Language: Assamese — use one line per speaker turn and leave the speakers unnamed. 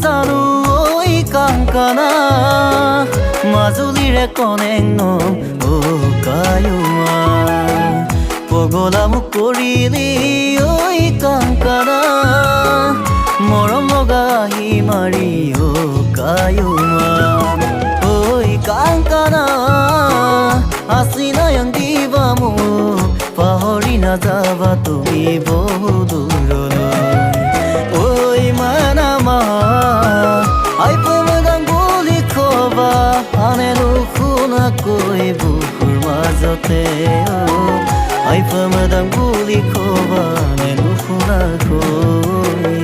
জানো ঐ কাংকানা মাজুলীৰে কনেং ও কায়ুমা পগলা মোক কৰিলি ঐ কাংকানা মৰম লগা হিমাৰি ও কায়ুমা ঐ কাংকানা আছিনায়ং দিবা মোক পাহৰি নাযাবা তুমি বহু দূৰলৈ ঐ মানামা আইপো মোদাং বুলি কবা আনে নুশুনাকৈ বুকুৰ মাজতে আইপো মোদাং বুলি কবা আনে নুশুনাকৈ